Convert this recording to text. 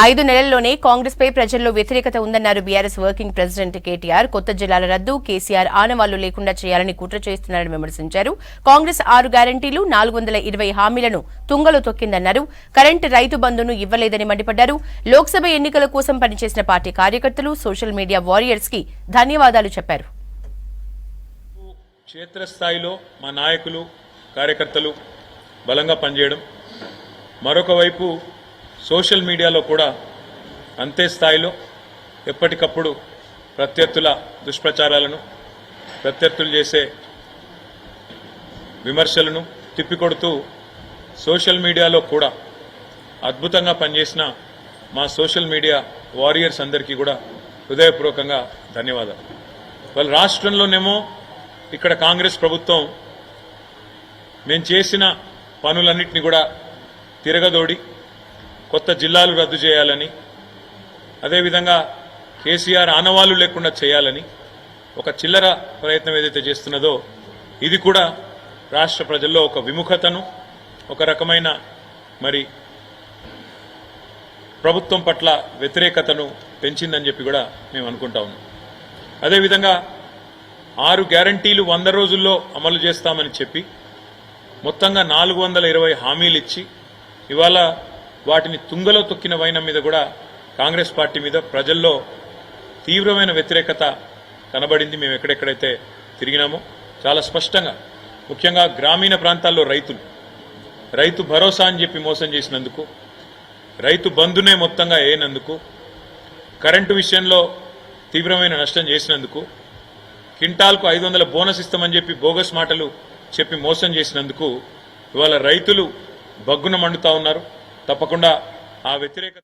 5 నెలల్లోనే కాంగ్రెస్ పై ప్రజల్లో వ్యతిరేకత ఉందన్నారు బీఆర్ఎస్ వర్కింగ్ ప్రెసిడెంట్ కేటీఆర్. కొత్త జిల్లాల రద్దు, కేసీఆర్ ఆనవాళ్లు లేకుండా చేయాలని కుట్ర చేస్తున్నారని విమర్శించారు. కాంగ్రెస్ 6 గ్యారంటీలు 420 హామీలను తుంగలో తొక్కిందన్నారు. కరెంటు రైతు బంధును ఇవ్వలేదని మండిపడ్డారు. లోక్సభ ఎన్నికల కోసం పనిచేసిన పార్టీ కార్యకర్తలు, సోషల్ మీడియా వారియర్స్ కి ధన్యవాదాలు చెప్పారు. క్షేత్రస్థాయిలో మా నాయకులు, కార్యకర్తలు బలంగా పనిచేయడం, మరొక వైపు సోషల్ మీడియాలో కూడా అంతే స్థాయిలో ఎప్పటికప్పుడు ప్రత్యర్థుల దుష్ప్రచారాలను, ప్రత్యర్థులు చేసే విమర్శలను తిప్పికొడుతూ సోషల్ మీడియాలో కూడా అద్భుతంగా పనిచేసిన మా సోషల్ మీడియా వారియర్స్ అందరికీ కూడా హృదయపూర్వకంగా ధన్యవాదాలు. వాళ్ళ రాష్ట్రంలోనేమో ఇక్కడ కాంగ్రెస్ ప్రభుత్వం మేము చేసిన పనులన్నింటినీ కూడా తిరగదోడి కొత్త జిల్లాలు రద్దు చేయాలని, అదేవిధంగా కేసీఆర్ ఆనవాళ్లు లేకుండా చేయాలని ఒక చిల్లర ప్రయత్నం ఏదైతే చేస్తున్నదో ఇది కూడా రాష్ట్ర ప్రజల్లో ఒక విముఖతను, ఒక రకమైన ప్రభుత్వం పట్ల వ్యతిరేకతను పెంచిందని చెప్పి కూడా మేము అనుకుంటా ఉన్నాం. అదేవిధంగా 6 గ్యారంటీలు 100 రోజుల్లో అమలు చేస్తామని చెప్పి మొత్తంగా 420 హామీలు ఇచ్చి ఇవాళ వాటిని తుంగలో తొక్కిన వైనం మీద కూడా కాంగ్రెస్ పార్టీ మీద ప్రజల్లో తీవ్రమైన వ్యతిరేకత కనబడింది. మేము ఎక్కడెక్కడైతే తిరిగినామో చాలా స్పష్టంగా, ముఖ్యంగా గ్రామీణ ప్రాంతాల్లో రైతు భరోసా అని చెప్పి మోసం చేసినందుకు, రైతు బంధునే మొత్తంగా వేయనందుకు, కరెంటు విషయంలో తీవ్రమైన నష్టం చేసినందుకు, క్వింటాల్కు 500 బోనస్ ఇస్తామని చెప్పి బోగస్ మాటలు చెప్పి మోసం చేసినందుకు ఇవాళ రైతులు బగ్గున మండుతా ఉన్నారు. తప్పకుండా ఆ వ్యతిరేకత